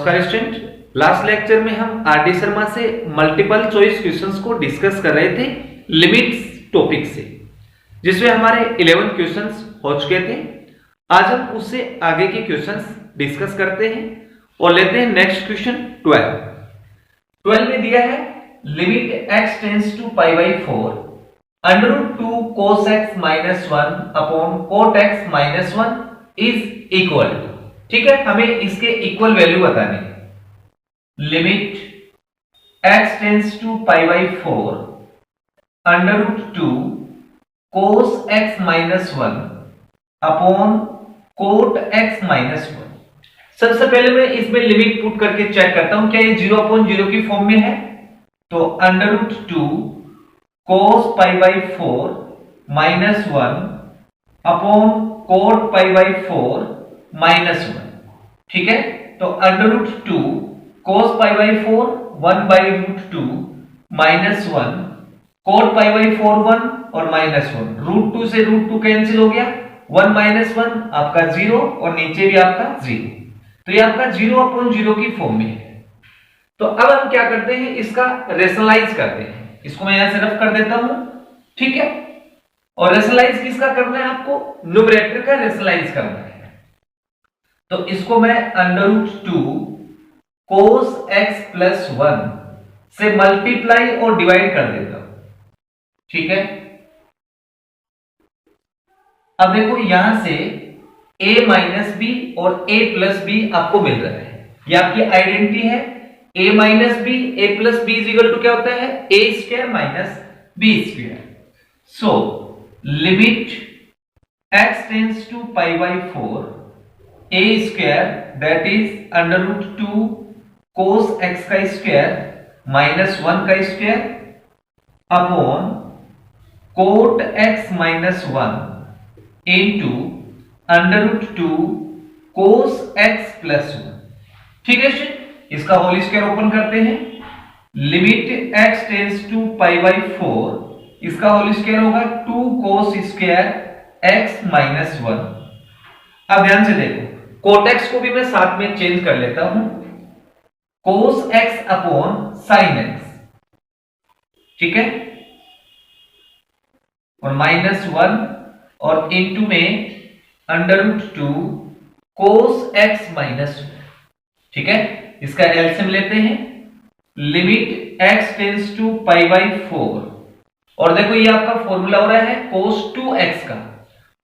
नमस्कार student, last lecture में हम आर डी शर्मा से मल्टीपल चॉइस क्वेश्चंस को डिस्कस कर रहे थे लिमिट्स टॉपिक से, जिसमें हमारे 11 क्वेश्चंस हो चुके थे। आज हम उससे आगे के क्वेश्चंस डिस्कस करते हैं और लेते हैं नेक्स्ट क्वेश्चन 12 में दिया है limit x tends to pi by 4 under root 2 cos x minus 1 upon cot x minus 1 is equal to, ठीक है, हमें इसके इक्वल वैल्यू बतानी है। Limit x tends to pi by 4 under root 2 cos x minus 1 upon cot x minus 1। सबसे पहले मैं इसमें लिमिट पुट करके चेक करता हूं क्या ये 0/0 की फॉर्म में है। तो under root 2 cos pi by 4 minus 1 upon cot pi by 4 minus 1, ठीक है। तो under root 2 cos pi by 4 1 by root 2 minus 1 cot pi by 4 1 और माइनस 1, रूट 2 से रूट 2 कैंसिल हो गया, 1 माइनस 1 आपका 0 और नीचे भी आपका 0, तो ये आपका 0/0 की फॉर्म में है। तो अब हम क्या करते हैं, इसका रेशनलाइज करते हैं। इसको मैं यहां से रफ कर देता हूं, ठीक है। और रेशनलाइज किसका करना है, आपको न्यूमरेटर का रेशनलाइज करना है। तो इसको मैं under root 2 cos x plus 1 से मल्टीप्लाई और डिवाइड कर देता हूं, ठीक है। अब देखो यहां से a माइनस बी और a प्लस बी आपको मिल रहा है, ये आपकी आइडेंटिटी है। a minus B a plus B is equal to क्या होता है, a square minus b square. So limit x tends to pi by 4 a square that is under root 2 cos x का स्क्वायर माइनस 1 का square upon cot x minus 1 into under root 2 cos x plus 1, ठीक है। इसका whole square open करते हैं। Limit x tends to pi by 4, इसका whole square होगा 2 cos square x minus 1। अब ध्यान से देखो, cot x को भी मैं साथ में चेंज कर लेता हूं, cos x upon sin x, ठीक है, और माइनस 1 और इनटू में under root 2 cos x minus 1, ठीक है। इसका एलसीएम लेते हैं। Limit x tends to pi by 4 और देखो ये आपका फॉर्मूला हो रहा है cos 2x का,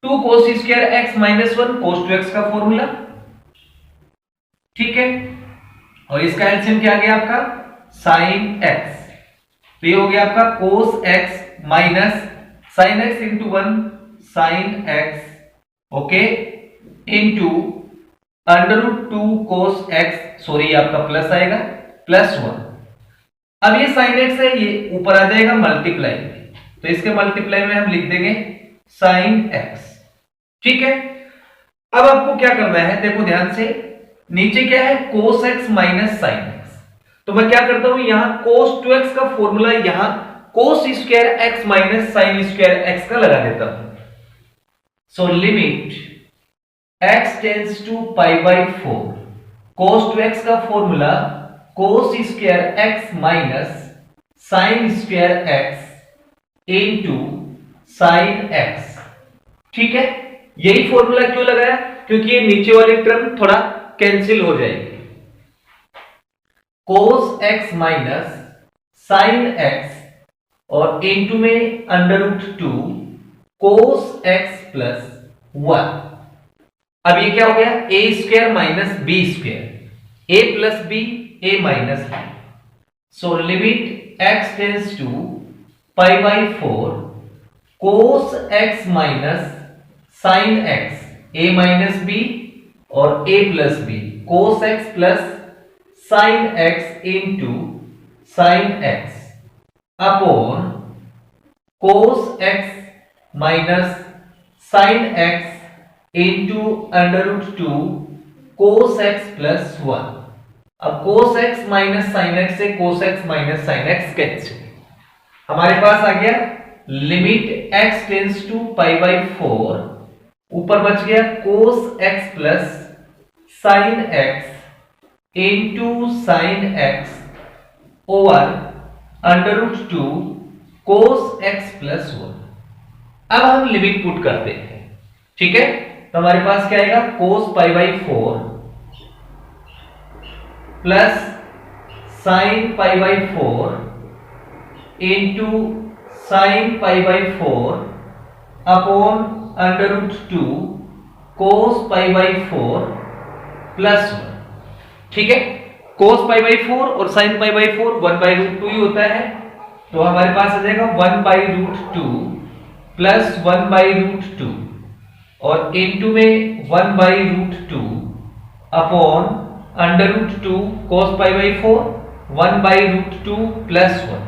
2 cos square x minus 1 cos 2x का फॉर्मूला, ठीक है। और इसका एलसीएम क्या आ गया आपका sin x, तो ये हो गया आपका cos x minus sin x into 1 sin x, okay, into under root 2 cos x, sorry आपका प्लस आएगा प्लस 1। अब ये sin x है, ये ऊपर आ जाएगा मल्टीप्लाई में, तो इसके मल्टीप्लाई में हम लिख देंगे sin x, ठीक है। अब आपको क्या करना है, देखो ध्यान से, नीचे क्या है cos x minus sin x, तो मैं क्या करता हूं यहां cos 2x का फॉर्मूला यहां cos square x minus sin square x का लगा देता हूं। So limit x tends to pi by 4 cos 2x का formula cos square x minus sin square x into sin x, ठीक है। यही फॉर्मूला क्यों लगाया, क्योंकि ये नीचे वाली टर्म थोड़ा कैंसिल हो जाएगी। cos x minus sin x और इनटू में under root 2 cos x plus 1। अब ये क्या हो गया, a square minus b square, a plus b a minus b। So limit x tends to pi by 4 cos x minus sin x a minus b और a plus b cos x plus sin x into sin x upon cos x minus sin x into under root 2 cos x plus 1। अब cos x minus sin x से cos x minus sin x cancel, हमारे पास आ गया limit x tends to pi by 4, ऊपर बच गया cos x plus sin x into sine x over under root 2 cos x plus 1। अब हम लिमिट पुट करते हैं, ठीक है। तो हमारे पास क्या आएगा, cos pi by 4 plus sine pi by 4 into sine pi by 4 upon under root 2 cos pi by 4 plus 1, ठीक है। कोस पाई बाई 4 और sine pi by 4 1 by root 2 ही होता है, तो हमारे पास आ जाएगा 1 by root 2 plus 1 by root 2 और इनटू में 1 by root 2 upon under root 2 cos pi by 4 1 by root 2 plus 1,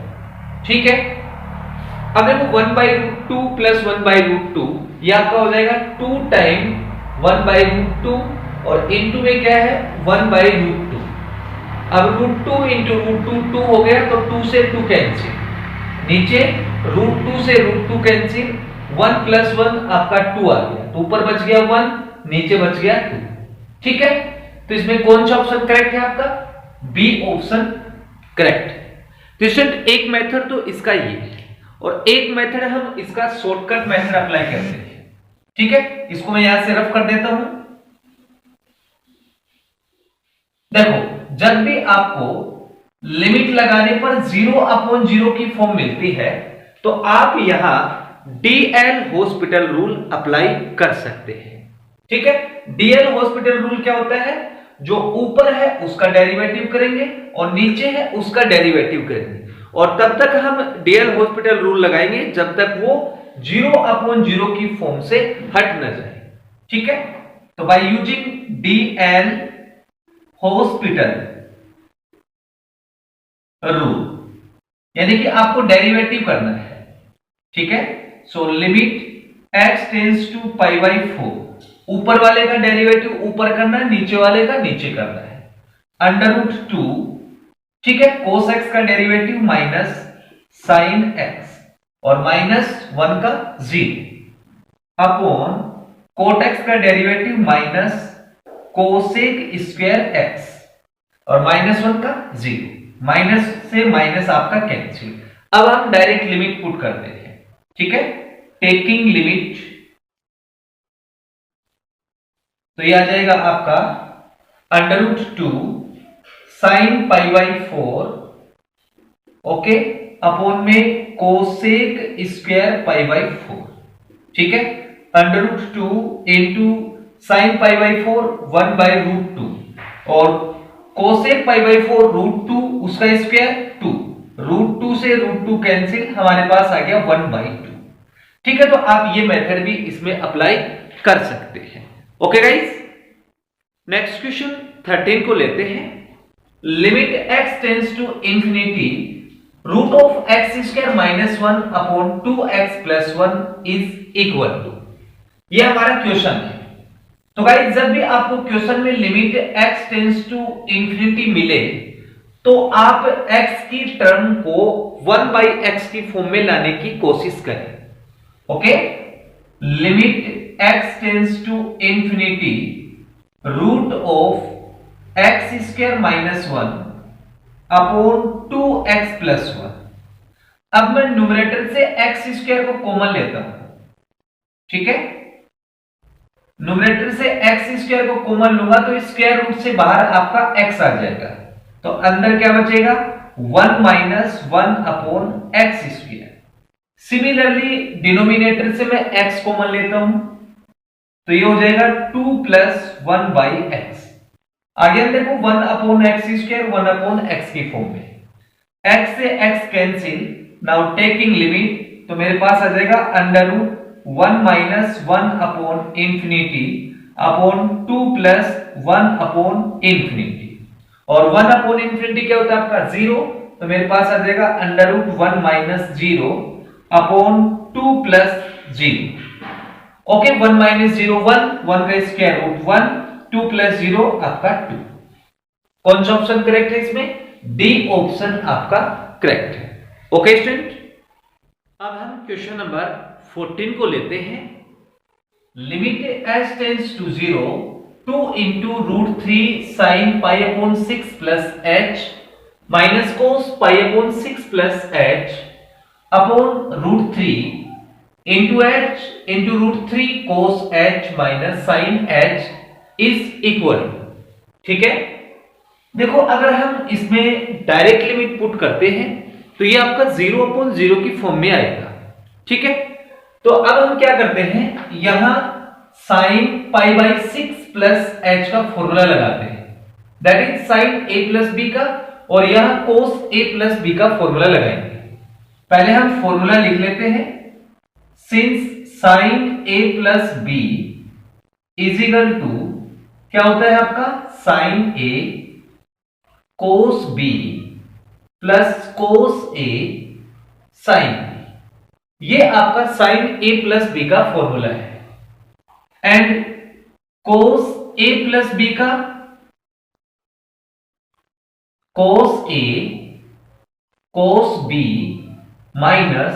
ठीक है। अब देखो 1 by root 2 plus 1 by root 2 ये आपका हो जाएगा 2 टाइम 1 बाई रूट 2 और इनटू में क्या है 1 बाई रूट 2। अब रूट 2 इंटू रूट 2 2 हो गया, तो 2 से 2 कैंसिल, नीचे रूट 2 से रूट 2 कैंसिल, 1 प्लस 1 आपका 2 आ गया, तो ऊपर बच गया 1, नीचे बच गया 2, ठीक है। तो इसमें कौन सा ऑप्शन करेक्ट है आपका, बी ऑप्शन करेक्ट। तो स्टूडेंट एक मेथड तो इसका ये है और एक मेथड हम इसका शॉर्टकट मेथड अप्लाई करते हैं, ठीक है। इसको मैं यहां से रफ कर देता हूं। देखो जब भी आपको लिमिट लगाने पर 0/0 की फॉर्म मिलती है तो आप यहां डीएल हॉस्पिटल रूल अप्लाई कर सकते हैं, ठीक है। डीएल हॉस्पिटल रूल क्या होता है, जो ऊपर है उसका डेरिवेटिव करेंगे और नीचे है उसका डेरिवेटिव करेंगे, और तब तक हम डीएल हॉस्पिटल रूल लगाएंगे जब तक वो 0/0 की फॉर्म से हट न जाए, ठीक है। तो by using DL hospital rule, यानी कि आपको डेरिवेटिव करना है, ठीक है। So limit x tends to pi by 4, ऊपर वाले का डेरिवेटिव ऊपर करना है, नीचे वाले का नीचे करना है, अंडर रूट 2, ठीक है, कोस x का डेरिवेटिव माइनस साइन x और माइनस 1 का 0 अपॉन कोट x का derivative minus cosec square x और माइनस 1 का 0, माइनस से माइनस आपका कैंसिल। अब हम डायरेक्ट लिमिट पुट करते हैं, ठीक है। टेकिंग लिमिट, तो ये आ जाएगा आपका under root 2 sine pi by 4 okay upon में कोसेक स्क्वायर पाई बाई 4, ठीक है। Under root 2 into sine pi by 4 1 by root 2 और कोसेक पाई बाई 4 रूट 2 उसका स्क्वायर 2, रूट 2 से रूट 2 कैंसिल, हमारे पास आ गया 1 बाई 2, ठीक है। तो आप ये मेथड भी इसमें अप्लाई कर सकते हैं, ओके गाइस। नेक्स्ट क्वेश्चन 13 को लेते हैं। Limit x tends to infinity root of x square minus 1 upon 2x plus 1 is equal to, ये हमारा क्वेश्चन है। तो गाइस जब भी आपको क्वेश्चन में limit x tends to infinity मिले तो आप x की टर्म को 1 बाई x की फॉर्म में लाने की कोशिश करें, okay. Limit x tends to infinity root of x square minus 1 upon 2x plus 1। अब मैं न्यूमरेटर से एक्स स्क्वायर को कॉमन लेता हूं, ठीक है। न्यूमरेटर से एक्स स्क्वायर को कॉमन लूंगा तो स्क्वायर रूट से बाहर आपका x आ जाएगा, तो अंदर क्या बचेगा 1 minus 1 upon x square. Similarly denominator से मैं x कॉमन लेता हूं तो ये हो जाएगा 2 प्लस 1 बाई एक्स। आगे हम देखो 1 upon x square 1 upon x की फॉर्म में, x से x cancel, now taking limit, तो मेरे पास आ जाएगा under root 1 minus 1 upon infinity upon 2 plus 1 upon infinity, और 1 अपॉन इंफिनिटी क्या होता है आपका 0, तो मेरे पास आ जाएगा under root 1 minus 0 upon 2 plus 0, okay. 1 minus 0 1 का स्क्वायर रूट 1, 2 प्लस 0 आपका 2। कौन सा ऑप्शन करेक्ट है इसमें, डी ऑप्शन आपका करेक्ट है, ओके स्टूडेंट। अब हम क्वेश्चन नंबर 14 को लेते हैं। Limit s tends to 0 2 into root 3 sine pi upon 6 plus H minus cos pi upon 6 plus H upon root 3 into H into root 3 cos H minus sine H is equal. ठीक है, देखो अगर हम इसमें direct limit put करते हैं तो ये आपका 0/0 की फॉर्म में आएगा। ठीक है, तो अब हम क्या करते हैं, यहां sine pi by 6 plus H का फॉर्मूला लगाते हैं, that is sine A plus B का, और यहां कोस ए प्लस बी का फॉर्मूला लगाएंगे। पहले हम फॉर्मूला लिख लेते हैं, since sine A plus B is equal to क्या होता है आपका sine A cos B plus cos A sine B. ये आपका साइन ए प्लस बी का फॉर्मूला है, and cos A plus B का cos A cos B minus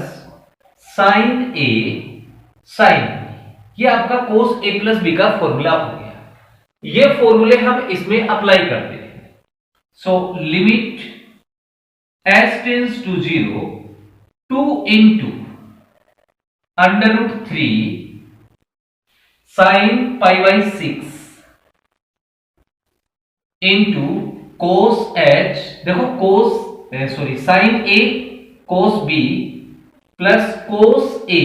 sine A sine B, ये आपका कोस ए प्लस बी का formula हो गया। ये फॉर्मूले हम इसमें अप्लाई करते हैं। So limit S tends to 0 2 into under root 3 sine pi by 6 into cos H, देखो cos sorry sine A cos B plus cos A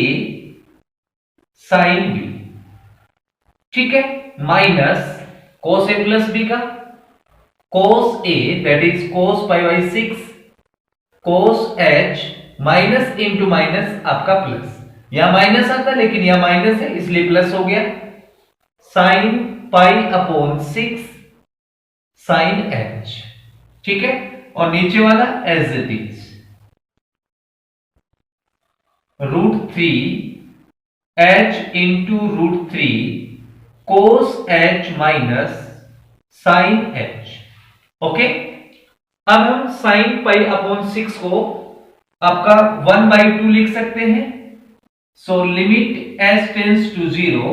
sine B. ठीक है, minus cos A plus B का cos A that is cos pi by 6 cos H minus into minus आपका plus, यहां minus आता लेकिन यहां minus है इसलिए प्लस हो गया, sine pi upon 6 sine H. ठीक है, और नीचे वाला as it is root 3 H into root 3 cos H minus sine H. Okay, अब हम साइन पाई अपॉन 6 को आपका 1/2 लिख सकते हैं। So limit S tends to 0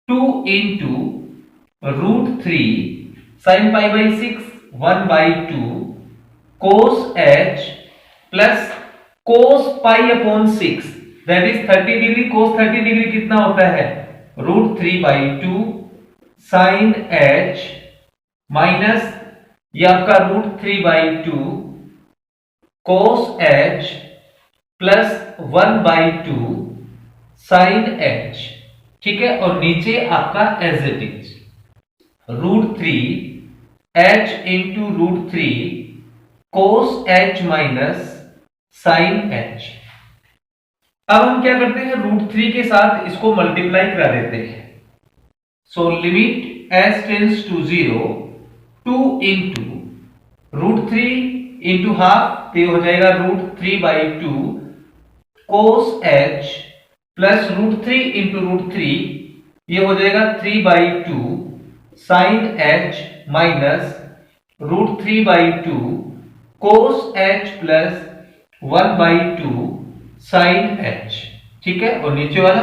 2 into root 3 sine pi by 6 1/2 cos H plus cos pi upon 6 that is 30 degree, cos 30 degree कितना होता है रूट 3/2 साइन एच माइनस ये आपका root 3/2 cos H plus 1/2 sine H. ठीक है, और नीचे आपका as it is root 3 H into root 3 cos H minus sine H. अब हम क्या करते हैं, रूट 3 के साथ इसको मल्टीप्लाई करा देते हैं। So limit S tends to 0 2 into root 3 into half, तो हो जाएगा root 3/2 cos H plus root 3 into root 3, ये हो जाएगा 3/2 sine h minus root 3/2 cos H plus 1/2 sine H. ठीक है, और नीचे वाला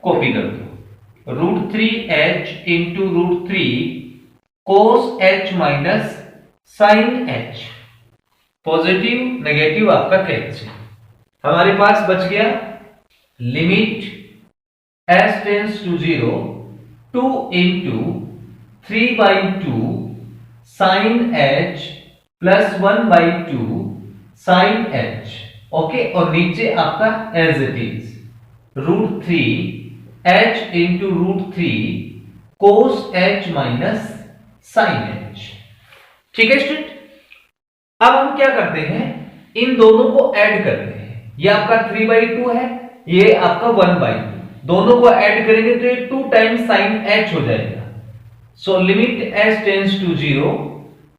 कॉपी कर दो, root 3h into root 3 cos H minus sine h. Positive negative आपका कैंसिल, हमारे पास बच गया limit S tends to 0 2 into 3/2 sine H plus 1/2 sine H. Okay, और नीचे आपका as it is root 3h into root 3 cos H minus sine H. ठीक है स्टूडेंट, अब हम क्या करते हैं, इन दोनों को ऐड करते हैं। ये आपका 3/2 है, ये आपका 1/2, दोनों को ऐड करेंगे तो ये 2 टाइम्स साइन एच हो जाएगा। So limit S tends to 0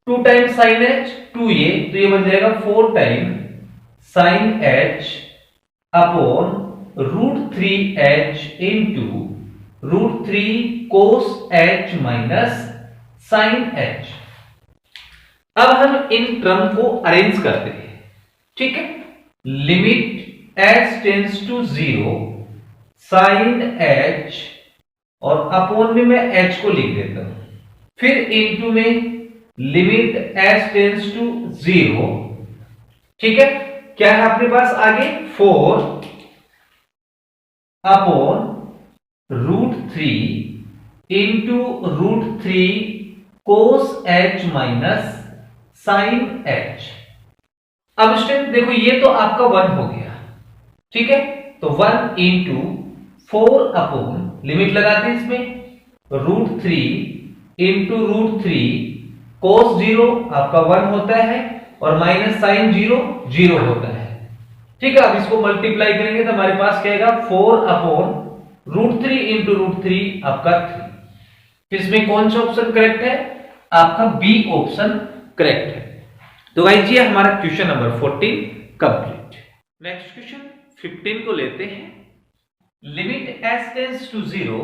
2 times sine H 2, ये तो ये बन जाएगा 4 time sine H upon root 3h into root 3 cos H minus sine H. अब हम इन टर्म को अरेंज करते हैं। ठीक है, limit H tends to 0 sine H, और अपॉन में मैं एच को लिख देता हूं, फिर इनटू में लिमिट एच टेंड्स टू 0, ठीक है। क्या है अपने पास आगे 4 upon √3 into √3 cos H minus sine H. अब स्टूडेंट देखो ये तो आपका 1 हो गया, ठीक है। तो 1 इंटू 4 अपॉन लिमिट लगाते हैं इसमें √3 इंटू √3 कोस 0 आपका 1 होता है और माइनस साइन 0 0 होता है, ठीक है। अब इसको मल्टीप्लाई करेंगे तो हमारे पास क्या आएगा 4 अपॉन √3 इंटू √3 आपका 3। इसमें कौन सा ऑप्शन करेक्ट है? आपका बी ऑप्शन करेक्ट है। तो गाइस ये हमारा question number 14 complete. Next question 15 को लेते हैं। Limit h tends to 0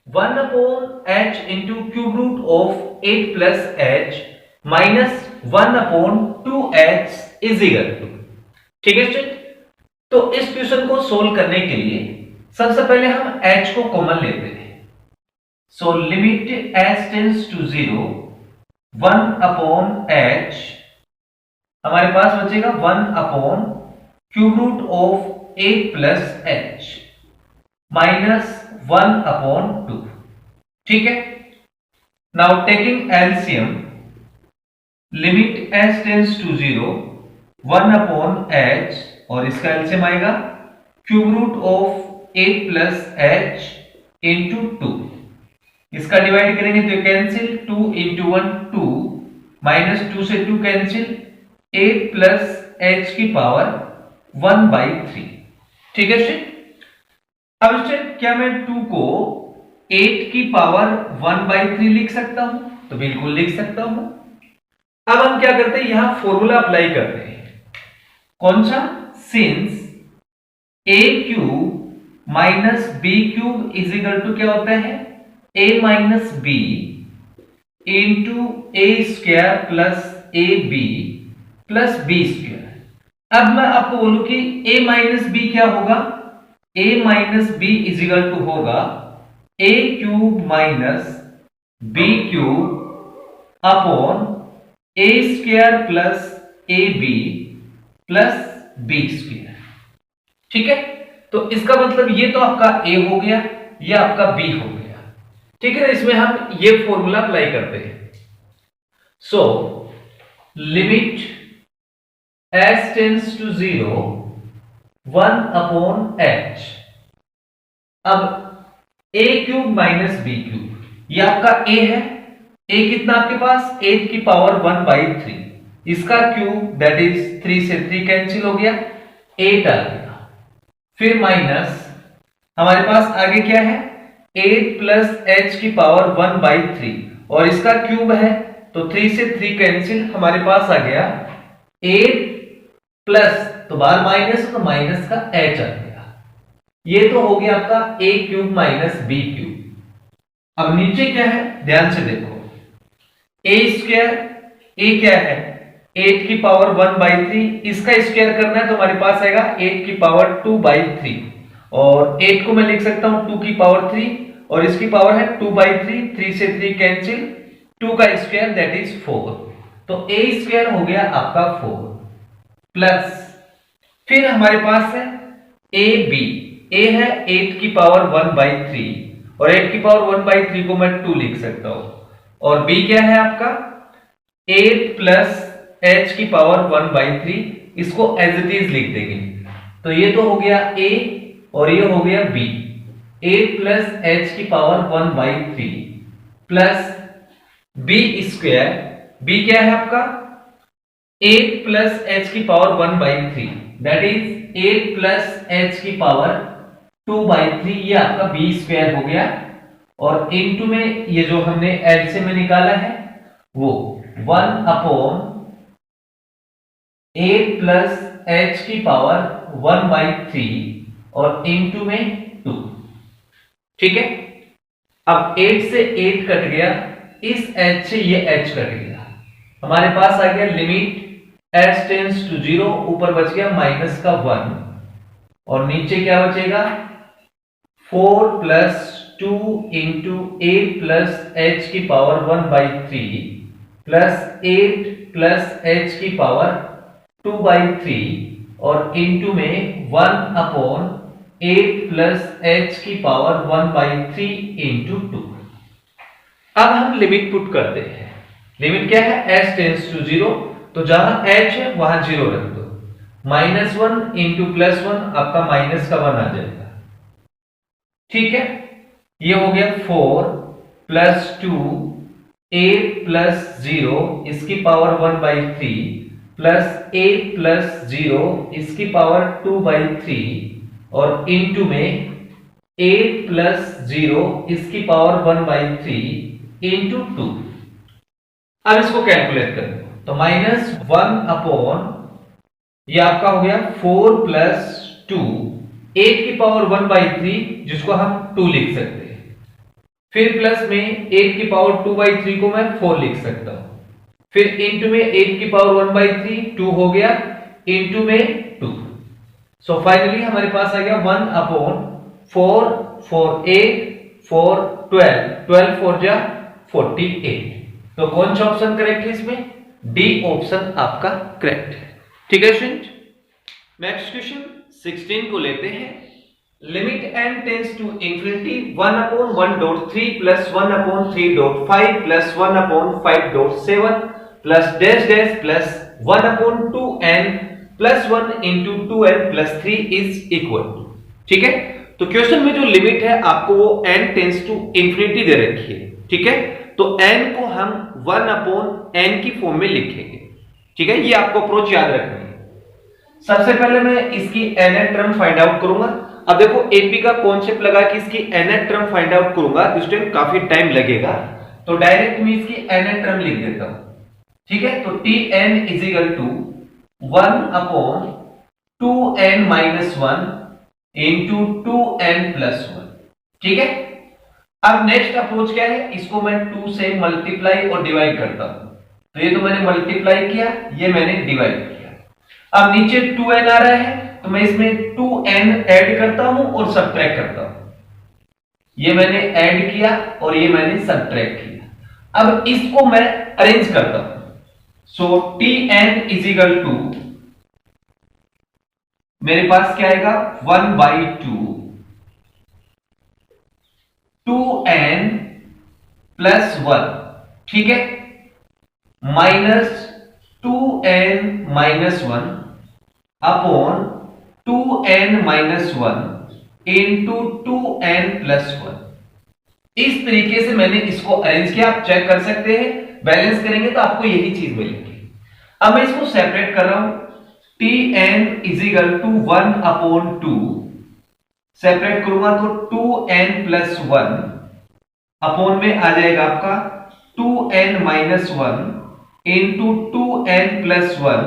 1 upon h into cube root of 8 plus h minus 1 upon 2h is equal to, ठीक है स्टूडेंट। तो इस क्वेश्चन को सोल्व करने के लिए सबसे पहले हम h को कॉमन लेते हैं। So limit h tends to 0 1 upon h, हमारे पास बचेगा 1 upon cube root of 8 plus h minus 1 upon 2, ठीक है। Now taking LCM, limit h tends to 0 1 upon h और इसका एलसीएम आएगा cube root of 8 plus h into 2। इसका divide करेंगे तो कैंसिल, 2 इंटू 1 2 माइनस 2 से 2 कैंसिल, 8 प्लस h की पावर 1/3, ठीक है स्टूडेंट। अब स्टूडेंट क्या मैं 2 को 8 की पावर 1/3 लिख सकता हूं? तो बिल्कुल लिख सकता हूं। अब हम क्या करते हैं, यहां फॉर्मूला अप्लाई करते हैं। कौन सा? Since a cube minus b cube is equal to क्या होता है a minus b into a square plus a b plus b square. अब मैं आपको बोलूं कि a माइनस बी क्या होगा? a minus b is equal to होगा a cube minus b cube upon a square plus a b plus b square, ठीक है। तो इसका मतलब ये तो आपका a हो गया, ये आपका b हो गया, ठीक है। इसमें हम ये फॉर्मूला अप्लाई करते हैं। So limit h tends to 0 1 upon h। अब a cube minus b cube, ये आपका a है। a कितना आपके पास? 8 की पावर 1/3, इसका क्यूब दैट इज 3 से 3 कैंसिल हो गया, 8 आ गया। फिर माइनस हमारे पास आगे क्या है? 8 प्लस h की पावर 1/3 और इसका क्यूब है तो 3 से 3 कैंसिल, हमारे पास आ गया 8 प्लस, तो बाहर माइनस तो माइनस का h आ गया। ये तो हो गया आपका a cube minus b cube. अब नीचे क्या है ध्यान से देखो, a स्क्वायर, a क्या है 8 की पावर 1/3, इसका स्क्वायर करना है तो हमारे पास आएगा 8 की पावर 2/3 और 8 को मैं लिख सकता हूं 2 की पावर 3 और इसकी पावर है 2/3, 3 से 3 कैंसिल, 2 का स्क्वायर दैट इज 4। तो a स्क्वायर हो गया आपका 4 प्लस, फिर हमारे पास है a b, a है 8 की पावर 1/3 और 8 की पावर 1/3 को मैं 2 लिख सकता हूं और b क्या है आपका 8 प्लस h की पावर 1/3, इसको एज इट इज लिख देंगे। तो ये तो हो गया a और ये हो गया b, 8 प्लस h की power 1/3 plus b square, b क्या है आपका 8 प्लस h की power 1/3 that is 8 plus h की पावर 2/3, ये आपका b स्क्वायर हो गया और इनटू में ये जो हमने एलसीएम में निकाला है वो 1 अपॉन 8 प्लस h की पावर 1/3 और इनटू में 2, ठीक है। अब 8 से 8 कट गया, इस h से ये h कट गया, हमारे पास आ गया लिमिट h टेंड्स टू 0, ऊपर बच गया माइनस का 1 और नीचे क्या बचेगा 4 plus two into eight plus h की पावर 1/3 प्लस 8 प्लस एच की पावर 2/3 और इंटू में 1/8 प्लस एच की पावर 1/3 इंटू 2। अब हम लिमिट पुट करते हैं। लिमिट क्या है? h टेंड्स टू 0, तो जहां h है वहां 0 रख दो। -1 इंटू +1 आपका माइनस का 1 आ जाएगा। ठीक है, ये हो गया 4 प्लस 2 8 प्लस 0 इसकी पावर 1/3 प्लस 8 प्लस 0 इसकी पावर 2/3 और इंटू में 8 प्लस 0 इसकी पावर 1/3 इंटू 2। अब इसको कैलकुलेट करें तो -1 ये आपका हो गया 4 प्लस 2 8 की पावर 1/3 जिसको हम 2 लिख सकते हैं, फिर प्लस में 8 की पावर 2/3 को मैं 4 लिख सकता हूं, फिर इंटू में 8 की पावर 1/3 2 हो गया इंटू में 2। सो फाइनली हमारे पास आ गया 1/4 4 8 4 12 12 4 जा 48। तो कौन सा ऑप्शन करेक्ट है इसमें? डी ऑप्शन आपका करेक्ट है। ठीक है स्टूडेंट, नेक्स्ट क्वेश्चन 16 को लेते हैं। Limit n tends to infinity 1/1.3 plus 1/3.5 plus 1/5.7 plus dash dash plus 1/2n plus 1 into 2n plus 3 is equal. ठीक है, तो क्वेश्चन में जो लिमिट है आपको वो n टेंड्स टू इंफिनिटी दे रखी है। ठीक है, तो n को हम 1/n की फॉर्म में लिखेंगे। ठीक है, ये आपको अप्रोच याद रखनी है। सबसे पहले मैं इसकी nth टर्म फाइंड आउट करूंगा। अब देखो एपी का कॉन्सेप्ट लगा कि इसकी nth टर्म फाइंड आउट करूंगा, इस टाइम काफी टाइम लगेगा, तो डायरेक्ट मैं इसकी nth टर्म लिख देता हूं। ठीक है, तो tn is equal to 1/2n minus 1 into 2n plus 1। ठीक है, अब नेक्स्ट अप्रोच क्या है? इसको मैं 2 से मल्टीप्लाई और डिवाइड करता हूं। तो ये तो मैंने मल्टीप्लाई किया, ये मैंने डिवाइड किया। अब नीचे 2n आ रहा है तो मैं इसमें 2n ऐड करता हूं और सबट्रैक्ट करता हूं। ये मैंने ऐड किया और ये मैंने सबट्रैक्ट किया। अब इसको मैं अरेंज करता हूं। सो tn इज इक्वल टू मेरे पास क्या आएगा 1/2 2n प्लस 1। ठीक है, minus 2n minus 1 upon 2n minus 1 into 2n plus 1। इस तरीके से मैंने इसको अरेंज किया। आप चेक कर सकते हैं, बैलेंस करेंगे तो आपको यही चीज मिलेगी। अब मैं इसको सेपरेट कर रहा हूं। tn is equal to 1/2 separate करूंगा तो 2n प्लस 1 अपॉन में आ जाएगा आपका 2n minus 1 into 2n plus 1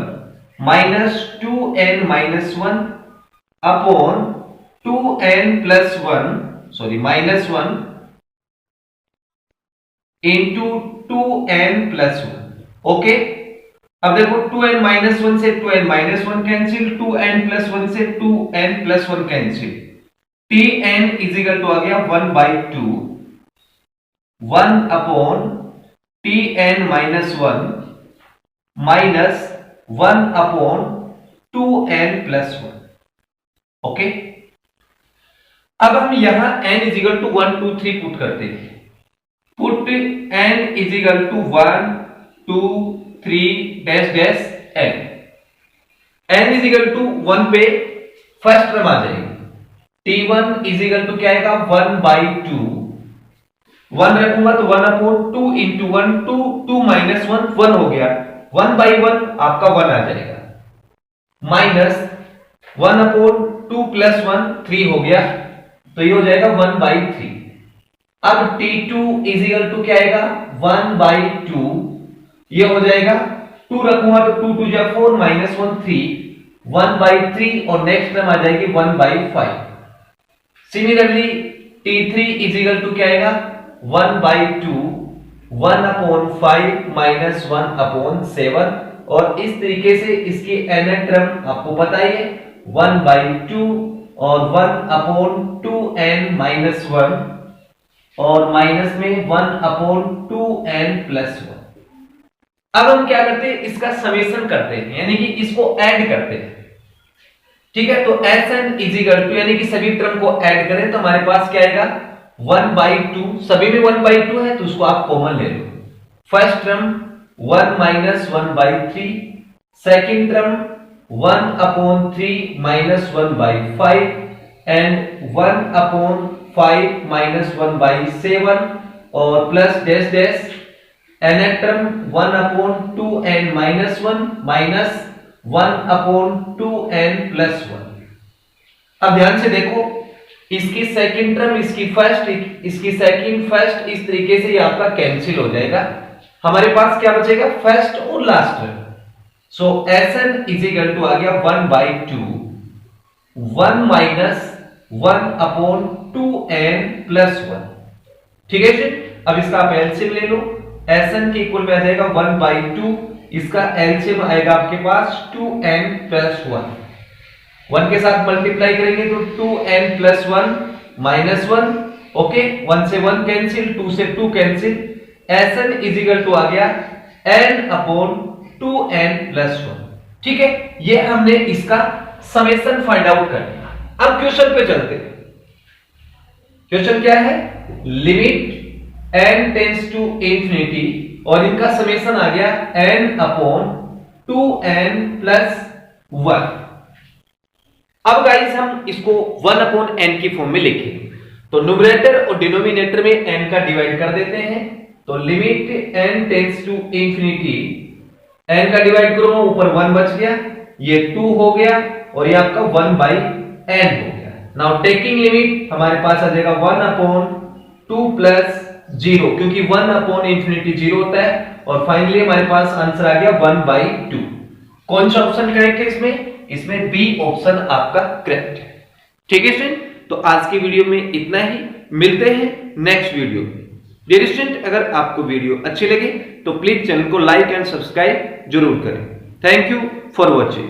minus 2n minus 1 upon 2n plus 1 sorry minus 1 into 2n plus 1। Okay, अब देखो 2n माइनस 1 से 2n minus 1 cancel, 2n plus 1 से 2n plus 1 cancel. tn is equal to आ गया 1/2 1 upon tn minus 1 minus 1 upon 2n plus 1। Okay, अब हम यहां n is equal to 1 2 3 put करते हैं। Put n is equal to 1 2 3 dash dash n is equal to 1 पे first term आ जाएगी। t1 is equal to क्या आएगा 1/2 1 रखूंगा तो 1 अपॉन 2 इंटू 1 2 2 माइनस 1 1 हो गया 1/1 आपका 1 आ जाएगा माइनस 1 अपॉन 2 प्लस 1 3 हो गया तो ये हो जाएगा 1/3। अब t2 इज इक्वल टू क्या आएगा 1/2 ये हो जाएगा 2 रखूंगा तो 2 2 जा 4 माइनस 1 3 1/3 और नेक्स्ट टर्म आ जाएगी 1/5। Similarly t3 is equal to क्या आएगा 1/2 1 अपॉन 5 माइनस 1 अपॉन 7 और इस तरीके से इसकी nth टर्म आपको पता ही है 1/2 और 1 अपॉन 2n माइनस 1 और माइनस में 1/2n+1। अब हम क्या करते हैं, इसका समेशन करते हैं, यानी कि इसको ऐड करते हैं। ठीक है, तो Sn इजिकल टू, यानी कि सभी टर्म को ऐड करें तो हमारे पास क्या आएगा 1/2, सभी में 1/2 है तो उसको आप कॉमन ले लो। First term 1 - 1/3, second term 1/3 - 1/5 and 1/5 - 1/7 और plus dash dash nth term 1/2n - 1 minus 1/2n+1। अब ध्यान से देखो, इसकी सेकंड टर्म, इसकी फर्स्ट, इसकी सेकंड, फर्स्ट, इस तरीके से ये आपका कैंसिल हो जाएगा। हमारे पास क्या बचेगा, फर्स्ट और last term. So Sn is equal to आ गया 1/2 1 माइनस 1/2n+1। ठीक है जी, अब इसका आप एलसीएम ले लो। Sn के इक्वल में आ जाएगा 1/2, इसका एलसीएम आएगा आपके पास 2n+1। 1 के साथ मल्टीप्लाई करेंगे तो 2n+1 -1, ओके, 1 से 1 कैंसिल, 2 से 2 कैंसिल। Sn इजिकल टू आ गया n/2n+1। ठीक है, ये हमने इसका समेशन फाइंड आउट कर लिया। अब क्वेश्चन पे चलते हैं। क्वेश्चन क्या है, limit n tends to infinity और इनका समेशन आ गया n/2n+1। अब गाइस हम इसको 1/n की फॉर्म में लिखें तो न्यूमरेटर और डिनोमिनेटर में n का डिवाइड कर देते हैं। तो limit n tends to infinity, n का डिवाइड करो, ऊपर 1 बच गया, ये 2 हो गया और ये आपका 1/n हो गया। नाउ टेकिंग लिमिट हमारे पास आ जाएगा 1/2 + 0, क्योंकि 1/∞ 0 होता है। और फाइनली हमारे पास आंसर आ गया 1/2। कौन सा ऑप्शन करेक्ट है इसमें? इसमें बी ऑप्शन आपका करेक्ट है। ठीक है स्टूडेंट, तो आज की वीडियो में इतना ही, मिलते हैं नेक्स्ट वीडियो में। डियर स्टूडेंट, अगर आपको वीडियो अच्छी लगे तो प्लीज चैनल को लाइक एंड सब्सक्राइब जरूर करें। Thank you for watching.